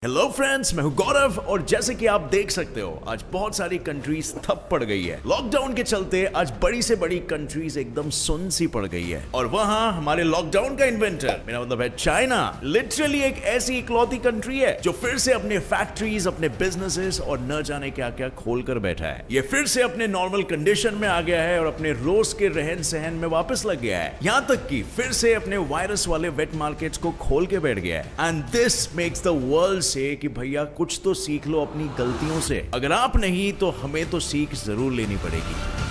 Hello friends, मैं हूं गौरव और जैसे कि आप देख सकते हो आज बहुत सारी कंट्रीज ठप पड़ गई है। लॉकडाउन के चलते आज बड़ी से बड़ी कंट्रीज एकदम सुन सी पड़ गई है और वहां हमारे लॉकडाउन का इन्वेंटर, मेरा मतलब है चाइना, लिटरली एक ऐसी इकलौती कंट्री है जो फिर से अपने फैक्ट्रीज, अपने बिजनेसेस और न जाने क्या क्या खोल कर बैठा है। ये फिर से अपने नॉर्मल कंडीशन में आ गया है और अपने रोज के रहन सहन में वापस लग गया है। यहाँ तक कि फिर से अपने वायरस वाले वेट मार्केट्स को खोल के बैठ गया है। And this makes the world से कि भैया कुछ तो सीख लो अपनी गलतियों से। अगर आप नहीं तो हमें तो सीख जरूर लेनी पड़ेगी।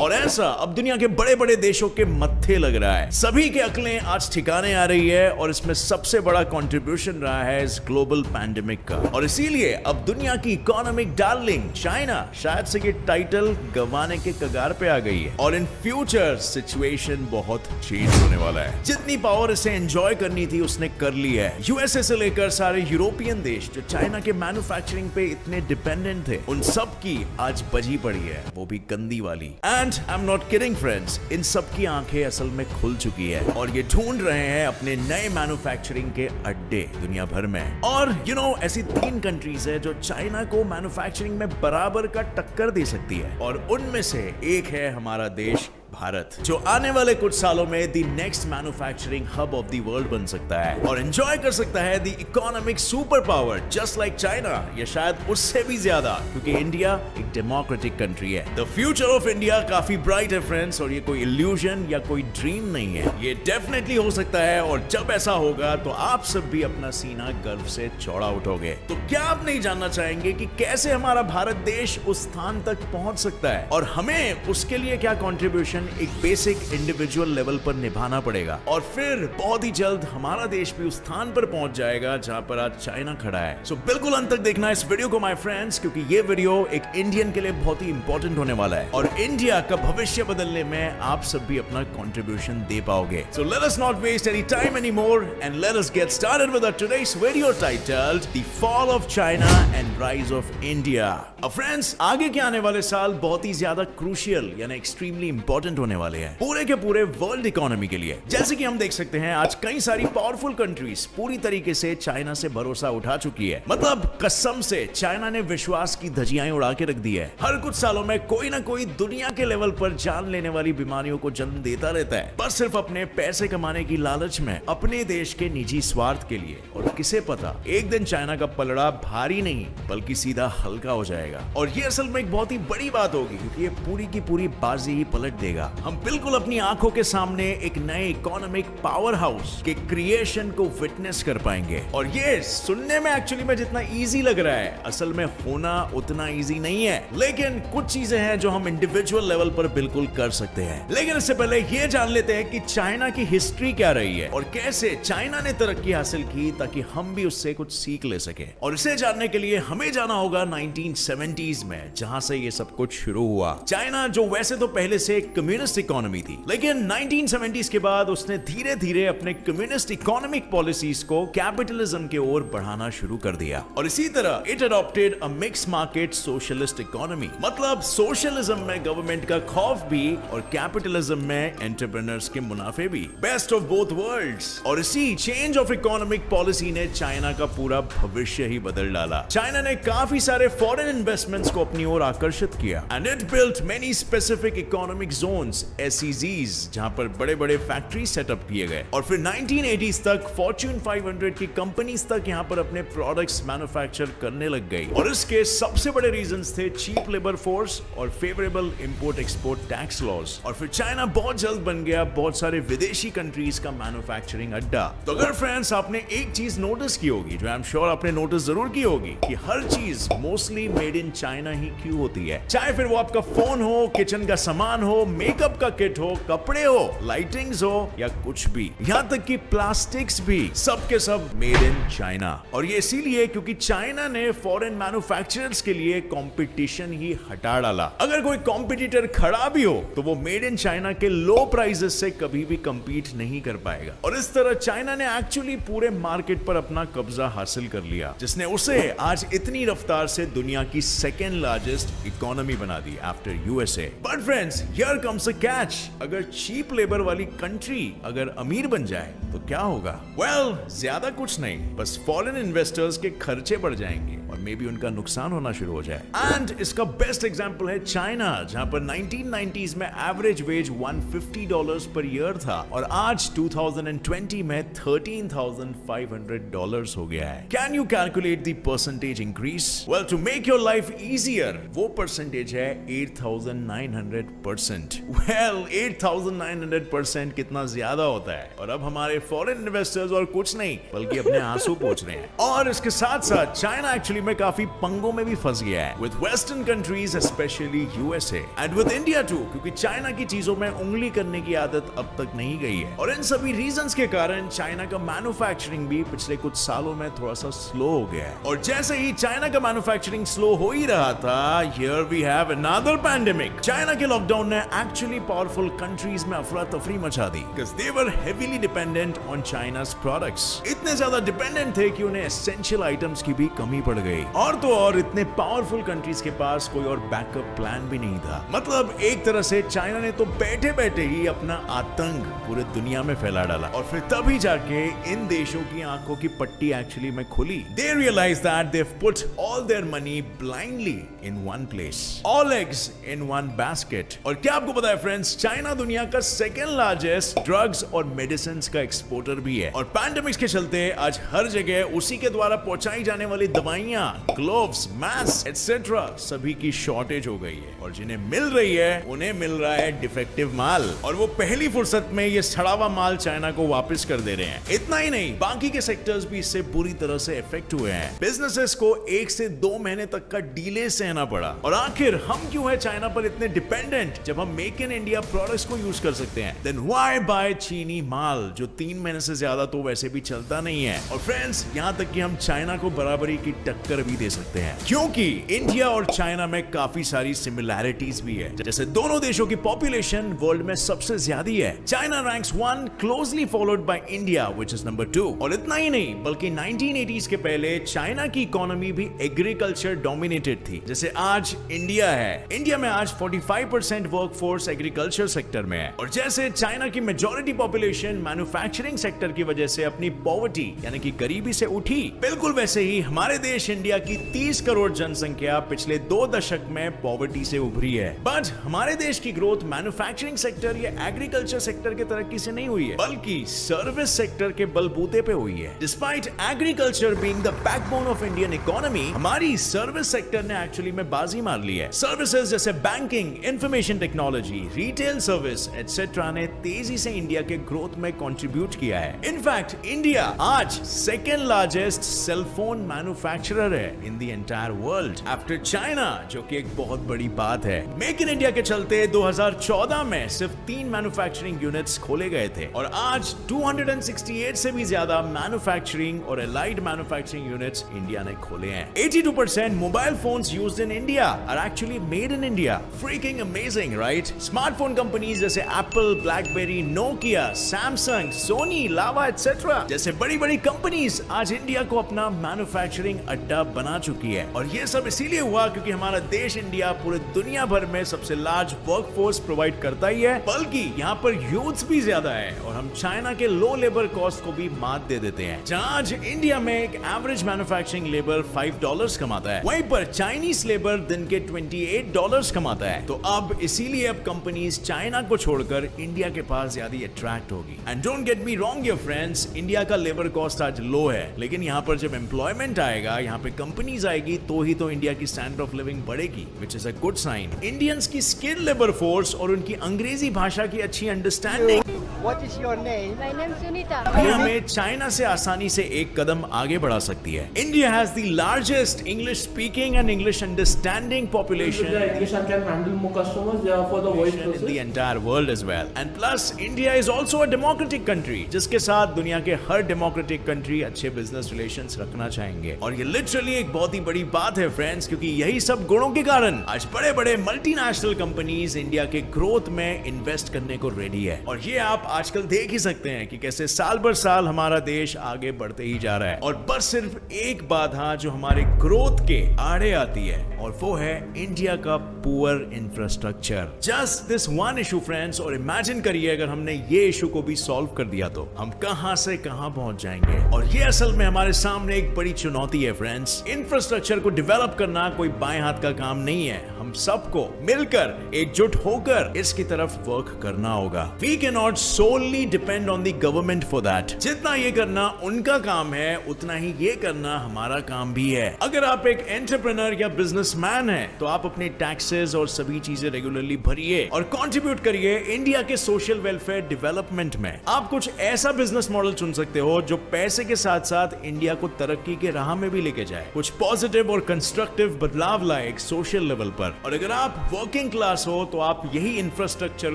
और ऐसा अब दुनिया के बड़े बड़े देशों के मत्थे लग रहा है। सभी के अकलें आज ठिकाने आ रही है और इसमें सबसे बड़ा कंट्रीब्यूशन रहा है इस ग्लोबल पैंडेमिक का। और इसीलिए अब दुनिया की इकोनॉमिक डार्लिंग चाइना शायद से ये टाइटल गंवाने के कगार पे आ गई है। और इन फ्यूचर सिचुएशन बहुत चेंज होने वाला है। जितनी पावर इसे एंजॉय करनी थी उसने कर ली है। यूएसए से लेकर सारे यूरोपियन देश जो चाइना के मैन्युफैक्चरिंग पे इतने डिपेंडेंट थे, उन सब की आज बजी पड़ी है, वो भी गंदी वाली। I'm not kidding friends, इन सब की आंखें असल में खुल चुकी है और ये ढूंढ रहे हैं अपने नए मैन्युफैक्चरिंग के अड्डे दुनिया भर में। और ऐसी 3 कंट्रीज है जो चाइना को मैन्युफैक्चरिंग में बराबर का टक्कर दे सकती है और उनमें से एक है हमारा देश भारत, जो आने वाले कुछ सालों में the next manufacturing hub of the world बन सकता है और एंजॉय कर सकता है the economic super power just like China, या शायद उससे भी ज्यादा, क्योंकि इंडिया एक डेमोक्रेटिक कंट्री है। द फ्यूचर ऑफ इंडिया काफी ब्राइट है फ्रेंड्स, और ये कोई इल्यूजन या कोई ड्रीम नहीं है, ये डेफिनेटली हो सकता है। और जब ऐसा होगा तो आप सब भी अपना सीना गर्व से चौड़ा उठोगे। तो क्या आप नहीं जानना चाहेंगे कि कैसे हमारा भारत देश उस स्थान तक पहुंच सकता है और हमें उसके लिए क्या कॉन्ट्रीब्यूशन एक बेसिक इंडिविजुअल लेवल पर निभाना पड़ेगा। और फिर बहुत ही जल्द हमारा देश भी उस स्थान पर पहुंच जाएगा जहां पर आज चाइना खड़ा है। सो बिल्कुल अंत तक देखना इस वीडियो को माय फ्रेंड्स, क्योंकि ये वीडियो एक इंडियन के लिए बहुत ही इंपॉर्टेंट होने वाला है और इंडिया का भविष्य बदलने में आप सब भी अपना कंट्रीब्यूशन दे पाओगे। So let us not waste any time anymore and let us get started with today's video titled the fall of China and rise of India. अब फ्रेंड्स, आगे के आने वाले साल बहुत ही ज्यादा क्रूशियल यानी एक्सट्रीमली इंपॉर्टेंट होने वाले हैं पूरे के पूरे वर्ल्ड इकोनॉमी के लिए। जैसे कि हम देख सकते हैं आज कई सारी पावरफुल कंट्रीज पूरी तरीके से चाइना से भरोसा उठा चुकी है। मतलब कसम से चाइना ने विश्वास की धज्जियां उड़ा के रख दी है। हर कुछ सालों में कोई ना कोई दुनिया के लेवल पर जान लेने वाली बीमारियों को जन्म देता रहता है, बस सिर्फ अपने पैसे कमाने की लालच में, अपने देश के निजी स्वार्थ के लिए। और किसे पता एक दिन चाइना का पलड़ा भारी नहीं बल्कि सीधा हल्का हो जाएगा। और ये असल में एक बहुत ही बड़ी बात होगी, क्योंकि ये पूरी की पूरी बाजी ही पलट देगा। हम बिल्कुल अपनी आंखों के सामने एक नए इकोनॉमिक पावर हाउस के क्रिएशन को विटनेस कर पाएंगे। और ये सुनने में एक्चुअली में जितना इजी लग रहा है, असल में होना उतना इजी नहीं है। लेकिन कुछ चीजें हैं जो हम इंडिविजुअल लेवल पर बिल्कुल कर सकते हैं। लेकिन इससे पहले ये जान लेते हैं कि चाइना की हिस्ट्री क्या रही है और कैसे चाइना ने तरक्की हासिल की, ताकि हम भी उससे कुछ सीख ले सके। और इसे जानने के लिए हमें जाना होगा 1970s में, जहां से ये सब कुछ शुरू हुआ। चाइना जो वैसे तो पहले से कम्युनिस्ट इकोनॉमी थी, लेकिन 1970s के बाद उसने धीरे धीरे अपने कम्युनिस्ट इकोनॉमिक पॉलिसीज को कैपिटलिज्म के ओर बढ़ाना शुरू कर दिया। और इसी तरह it adopted a mix market socialist economy. मतलब सोशलिज्म में गवर्नमेंट का खौफ भी और कैपिटलिज्म में एंटरप्रेन्योर्स के मुनाफे भी, बेस्ट ऑफ बोथ वर्ल्ड्स। और इसी चेंज ऑफ इकोनॉमिक पॉलिसी ने चाइना का पूरा भविष्य ही बदल डाला। चाइना ने काफी सारे फॉरेन इन्वेस्टमेंट्स को अपनी ओर आकर्षित किया and it built many specific economic zones, SEZs, जहां पर बड़े बड़े फैक्ट्री सेटअप किए गए। और फिर 1980s तक फॉर्च्यून 500 की कंपनीज तक यहां पर अपने प्रोडक्ट्स मैन्युफैक्चर करने लग गई। और इसके सबसे बड़े रीजंस थे चीप लेबर फोर्स और favourable import export tax laws. और फिर चाइना बहुत जल्द बन गया बहुत सारे विदेशी कंट्रीज का मैन्युफैक्चरिंग अड्डा। तो अगर फ्रेंड्स आपने एक चीज नोटिस की होगी, जो आई एम श्योर आपने नोटिस जरूर की होगी, कि हर चीज मोस्टली मेड इन चाइना ही क्यों होती है। चाहे फिर वो आपका फोन हो, किचन का सामान हो, मेकअप का किट हो, कपड़े हो, लाइटिंग्स हो या कुछ भी, यहां तक कि प्लास्टिक्स भी, सब के सब मेड इन चाइना। और ये इसीलिए क्योंकि चाइना ने फॉरेन मैन्युफैक्चरर्स के लिए कंपटीशन ही हटा डाला। अगर कोई कॉम्पिटिटर खड़ा भी हो तो वो मेड इन चाइना के लो प्राइसेस से कभी भी कंपीट नहीं कर पाएगा। और इस तरह चाइना ने एक्चुअली पूरे मार्केट पर अपना कब्जा हासिल कर लिया, जिसने उसे आज इतनी रफ्तार से दुनिया की सेकेंड लार्जेस्ट इकोनॉमी बना दी after USA. But friends, here comes comes a catch, अगर चीप लेबर वाली कंट्री अगर अमीर बन जाए तो क्या होगा? वेल, ज्यादा कुछ नहीं, बस फॉरेन इन्वेस्टर्स के खर्चे बढ़ जाएंगे और मे बी उनका नुकसान होना शुरू हो जाए। एंड इसका बेस्ट एग्जांपल है चाइना, जहां पर 1990s में एवरेज वेज $150 पर ईयर था और आज 2020 में $13,500 हो गया है। Can you calculate the percentage increase? Well, to make your life easier, वो परसेंटेज है 8,900%। वेल, 8,900% कितना ज्यादा होता है, और अब हमारे फॉरेन इन्वेस्टर्स और कुछ नहीं बल्कि अपने आंसू पोंछ रहे हैं। और इसके साथ साथ चाइना एक्चुअली में काफी पंगों में भी फंस गया है with western countries, specially USA and with India too, क्योंकि चाइना की चीजों में उंगली करने की आदत अब तक नहीं गई है। और इन सभी रीजंस के कारण चाइना का मैन्युफैक्चरिंग भी पिछले कुछ सालों में थोड़ा सा स्लो हो गया है। और जैसे ही चाइना का मैन्युफैक्चरिंग स्लो हो ही रहा था, here we have another pandemic. China के लॉकडाउन ने एक्चुअली पावरफुल कंट्रीज में अफरा तफरी मचा दी, because they were heavily dependent on China's products. इतने ज्यादा डिपेंडेंट थे कि उन्हें एसेंशियल आइटम्स की भी कमी पड़ गई। और तो और इतने पावरफुल कंट्रीज के पास कोई और बैकअप प्लान भी नहीं था। मतलब एक तरह से चाइना ने तो बैठे बैठे ही अपना आतंक पूरे दुनिया में फैला डाला, और फिर तभी जाके इन देशों की आंखों की पट्टी एक्चुअली में खुली। They realized that they've put all their money blindly in one place, all eggs in one basket। और क्या आपको पता है फ्रेंड्स, चाइना दुनिया का सेकेंड लार्जेस्ट ड्रग्स और मेडिसिन का एक्सपोर्टर भी है। और पैंडेमिक्स के चलते आज हर जगह उसी के द्वारा पहुंचाई जाने वाली दवाइयां, ग्लोव्स, मास्क एटसेट्रा सभी की शॉर्टेज हो गई है, और जिन्हें मिल रही है उन्हें मिल रहा है डिफेक्टिव माल, और वो पहली फुर्सत में ये सड़ा हुआ माल चाइना को वापस कर दे रहे हैं। इतना ही नहीं, बाकी के सेक्टर्स भी इससे बुरी तरह से इफेक्ट हुए हैं। बिजनेसेस को 1 से 2 महीने तक का डीले सहना पड़ा। और आखिर हम क्यों है चाइना पर इतने डिपेंडेंट, जब हम मेक इन इंडिया प्रोडक्ट्स को यूज कर सकते हैं? देन व्हाई बाय चीनी माल जो 3 महीने से ज्यादा तो वैसे भी चलता नहीं है। और फ्रेंड्स, यहां तक कि हम चाइना को बराबरी की टक्कर भी दे सकते हैं, क्योंकि इंडिया और चाइना में काफी सारी सिमिलैरिटीज भी है। जैसे दोनों देशों की पॉपुलेशन वर्ल्ड में सबसे ज्यादा है। China ranks 1, closely followed by India which is number 2। और इतना ही नहीं, बल्कि 1980s के पहले चाइना की इकोनॉमी भी एग्रीकल्चर डोमिनेटेड थी, जैसे आज इंडिया है। इंडिया में आज 45% वर्कफोर्स एग्रीकल्चर सेक्टर में है। और जैसे चाइना की मेजॉरिटी पॉपुलेशन मैन्युफैक्चरिंग सेक्टर की वजह से अपनी पॉवर्टी यानी कि गरीबी से उठी, बिल्कुल वैसे ही हमारे देश इंडिया की 30 करोड़ जनसंख्या पिछले 2 दशक में पॉवर्टी से उभरी है। बट हमारे देश की ग्रोथ मैन्युफैक्चरिंग सेक्टर या एग्रीकल्चर सेक्टर के तरक्की से नहीं हुई है, बल्कि सर्विस सेक्टर के बलबूते पे हुई है। Despite agriculture being the backbone of Indian economy, हमारी सर्विस सेक्टर ने एक्चुअली में बाजी मार ली है। सर्विसेज जैसे banking, information technology, retail service etcetera ने तेजी से इंडिया के ग्रोथ में कंट्रीब्यूट किया है। इनफैक्ट इंडिया आज सेकेंड लार्जेस्ट सेलफोन मैन्युफैक्चरर है in the entire world after China, जो कि एक बहुत बड़ी बात है। मेक इन इंडिया के चलते 2014 में सिर्फ 3 मैन्युफैक्चरिंग यूनिट्स खोले गए थे, और आज 268 से भी ज्यादा मैन्युफैक्चरिंग और एलाइड मैन्युफैक्चरिंग यूनिट्स इंडिया ने खोले हैं। 82% mobile phones used in India are actually made in India. Freaking amazing, right? Smartphone companies जैसे Apple, BlackBerry, Nokia, Samsung, Sony, Lava etcetera जैसे बड़ी बड़ी कंपनीज आज इंडिया को अपना मैन्युफैक्चरिंग अड्डा बना चुकी है। और ये सब इसीलिए हुआ क्योंकि हमारा देश इंडिया पूरे दुनिया भर में सबसे लार्ज वर्कफोर्स प्रोवाइड करता ही है, बल्कि यहाँ पर यूथ्स भी ज्यादा है, और हम चाइना के लो लेबर कॉस्ट को भी मात दे देते हैं। जहाँ आज इंडिया में एक एवरेज मैन्युफैक्चरिंग लेबर $5 कमाता है, वहीं पर चाइनीज लेबर दिन के $28 कमाता है। तो अब इसीलिए अब कंपनीज चाइना को छोड़कर इंडिया के पास ज्यादा अट्रैक्ट होगी। And don't get me wrong your friends, India का लेबर कॉस्ट आज लो है, लेकिन यहाँ पर जब एम्प्लॉयमेंट आएगा, यहाँ पे कंपनीज आएगी, तो ही तो इंडिया की स्टैंडर्ड ऑफ लिविंग बढ़ेगी, which is a good sign. Indians की स्किल लेबर फोर्स और उनकी अंग्रेजी भाषा की अच्छी understanding What is your name? My name is Sunita. हमें चाइना से आसानी से एक कदम आगे बढ़ा सकती है। India has the largest English speaking and English understanding population English and can handle more customers for the voice in process. the entire world as well. And plus, India is also a democratic country, जिसके साथ दुनिया के हर democratic country अच्छे business relations रखना चाहेंगे। और ये literally एक बहुत ही बड़ी बात है फ्रेंड्स, क्योंकि यही सब गुणों के कारण आज बड़े बड़े मल्टीनेशनल कंपनीज इंडिया के ग्रोथ में इन्वेस्ट करने को रेडी है। और ये आप आजकल देख ही सकते हैं कि कैसे साल भर साल हमारा देश आगे बढ़ते ही जा रहा है। और बस सिर्फ एक बाधा जो हमारे ग्रोथ के आड़े आती है, और वो है इंडिया का poor infrastructure. Just this one issue friends, और इमेजिन करिए अगर हमने ये इशू को भी सॉल्व कर दिया तो हम कहां से कहां पहुंच जाएंगे। और ये असल में हमारे सामने एक बड़ी चुनौती है फ्रेंड्स। इंफ्रास्ट्रक्चर को डेवलप करना कोई बाएं हाथ का काम नहीं है, हम सबको मिलकर एकजुट होकर इसकी तरफ वर्क करना होगा। We cannot solely depend on the government for that. जितना ये करना उनका काम है उतना ही ये करना हमारा काम भी है। अगर आप एक एंटरप्रेन्योर या बिजनेसमैन हैं तो आप अपने टैक्सेस और सभी चीजें रेगुलरली भरिए और कंट्रीब्यूट करिए इंडिया के सोशल वेलफेयर डेवलपमेंट में। आप कुछ ऐसा बिजनेस मॉडल चुन सकते हो जो पैसे के साथ साथ इंडिया को तरक्की के राह में भी लेके जाए, कुछ पॉजिटिव और कंस्ट्रक्टिव बदलाव लाए एक सोशल लेवल पर। और अगर आप वर्किंग क्लास हो तो आप यही इंफ्रास्ट्रक्चर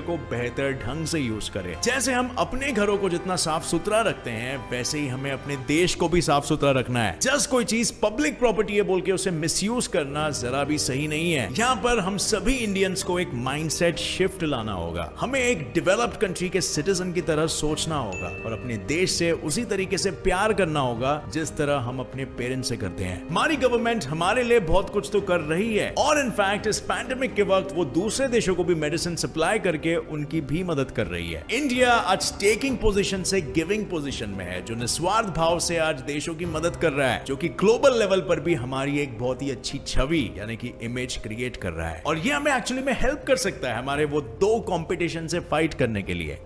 को बेहतर ढंग से यूज करें। जैसे हम अपने घरों को जितना साफ सुथरा रखते हैं वैसे ही हमें अपने देश को भी साफ सुथरा रखना है। जस्ट कोई चीज पब्लिक प्रॉपर्टी है बोल के उसे मिसयूज करना जरा भी सही नहीं है। यहाँ पर हम सभी इंडियंस को एक माइंडसेट शिफ्ट लाना होगा। हमें एक डेवलप्ड कंट्री के सिटीजन की तरह सोचना होगा और अपने देश से उसी तरीके से प्यार करना होगा जिस तरह हम अपने पेरेंट्स से करते हैं। हमारी गवर्नमेंट हमारे लिए बहुत कुछ तो कर रही है और इनफैक्ट इस पैंडेमिक के वक्त वो दूसरे देशों को भी मेडिसिन सप्लाई करके उनकी भी मदद कर रही है। इंडिया आज टेकिंग पोजीशन से गिविंग पोजीशन में है, जो निस्वार्थ भाव से आज देशों की मदद कर रहा है, जो कि ग्लोबल लेवल पर भी हमारी एक बहुत ही अच्छी छवि यानी कि इमेज क्रिएट कर रहा है। और ये हमें एक्चुअली में हेल्प कर सकता है हमारे वो दो कंपटीशन से फाइट करने के लिए।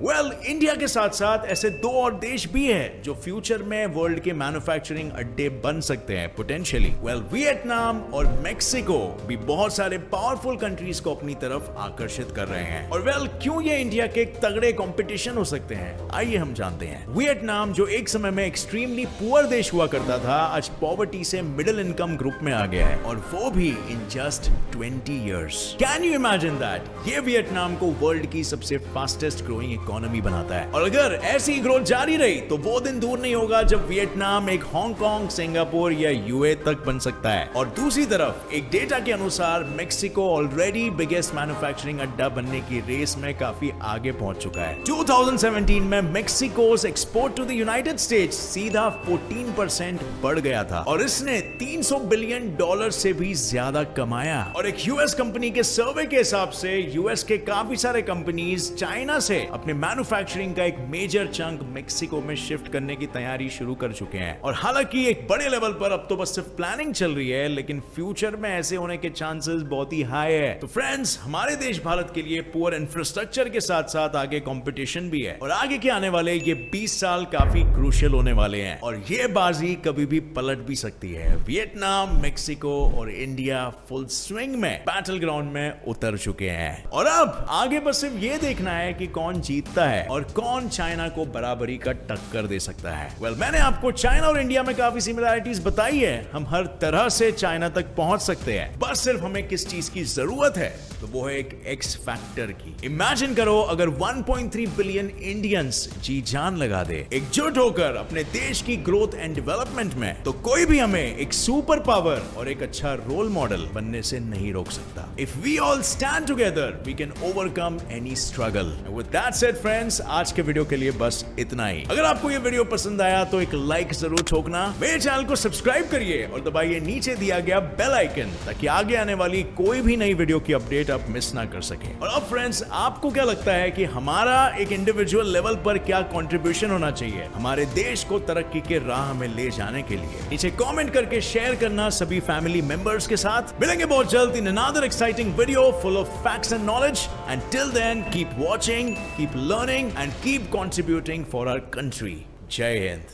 इंडिया के साथ साथ ऐसे दो और देश भी है जो फ्यूचर में वर्ल्ड के मैन्युफैक्चरिंग अड्डे बन सकते हैं पोटेंशियली। वियतनाम और मेक्सिको भी बहुत सारे पावरफुल कंट्रीज को अपनी तरफ आकर्षित कर रहे हैं। और क्यों ये इंडिया के तगड़े कंपटीशन हो सकते हैं, आइए हम जानते हैं। वियतनाम जो एक समय में एक्सट्रीमली पुअर देश हुआ करता था, आज पॉवर्टी से मिडिल इनकम ग्रुप में आ गया है, और वो भी in just 20 years. Can you imagine that? ये वियतनाम को वर्ल्ड की सबसे फास्टेस्ट ग्रोइंग इकोनॉमी बनाता है। और अगर ऐसी ग्रोथ जारी रही तो वो दिन दूर नहीं होगा जब वियतनाम एक हांगकांग, सिंगापुर या यूए तक बन सकता है। और दूसरी तरफ एक डेटा के अनुसार मेक्सिको ऑलरेडी बिगेस्ट मैन्युफैक्चरिंग अड्डा बनने की रेस में काफी आगे पहुंच चुका है। 2017 में Mexico's export to the United States सीधा 14% बढ़ गया था और इसने $300 बिलियन से भी ज्यादा कमाया। और एक यूएस कंपनी के सर्वे के हिसाब से यूएस के काफी सारे कंपनीज चाइना से अपने मैन्युफैक्चरिंग का एक मेजर चंक मेक्सिको में शिफ्ट करने की तैयारी शुरू कर चुके हैं। और हालांकि एक बड़े लेवल पर अब तो बस सिर्फ प्लानिंग चल रही है, लेकिन फ्यूचर में ऐसे होने के चांसेस बहुत ही हाई है। तो फ्रेंड्स, हमारे देश भारत के लिए पुअर इंफ्रास्ट्रक्चर के साथ साथ आगे कंपटीशन भी है और आगे के आने वाले ये 20 साल काफी क्रूशियल होने वाले हैं और ये बाजी कभी भी पलट भी सकती है। वियतनाम, मेक्सिको और इंडिया फुल स्विंग में बैटल ग्राउंड में उतर चुके हैं और अब आगे बस सिर्फ ये देखना है कि कौन जीतता है और कौन चाइना को बराबरी का टक्कर दे सकता है। मैंने आपको चाइना और इंडिया में काफी सिमिलरिटीज बताई है। हम हर तरह से चाइना तक पहुंच सकते हैं, बस सिर्फ हमें किस चीज की जरूरत है तो वो है एक एक्स फैक्टर की। इमेजिन करो अगर 1.3 बिलियन इंडियंस जी जान लगा दे एकजुट होकर अपने देश की ग्रोथ एंड डेवलपमेंट में, तो कोई भी हमें एक सुपर पावर और एक अच्छा रोल मॉडल बनने से नहीं रोक सकता। If we all stand together we can overcome any struggle. With that said friends, आज के वीडियो के लिए बस इतना ही। अगर आपको ये वीडियो पसंद आया तो एक लाइक जरूर ठोकना, मेरे चैनल को सब्सक्राइब करिए और दबाइए नीचे दिया गया बेल आइकन ताकि आगे आने वाली कोई भी नई वीडियो की अपडेट आप मिस ना कर सके। और अब फ्रेंड्स, आपको क्या लगता है कि हमारा एक इंडिविजुअल लेवल पर क्या कंट्रीब्यूशन होना चाहिए हमारे देश को तरक्की के राह में ले जाने के लिए? नीचे कमेंट करके शेयर करना सभी फैमिली मेंबर्स के साथ। मिलेंगे बहुत जल्द in another exciting video full of facts and knowledge. And till then keep watching, keep learning and keep contributing for our country. जय हिंद।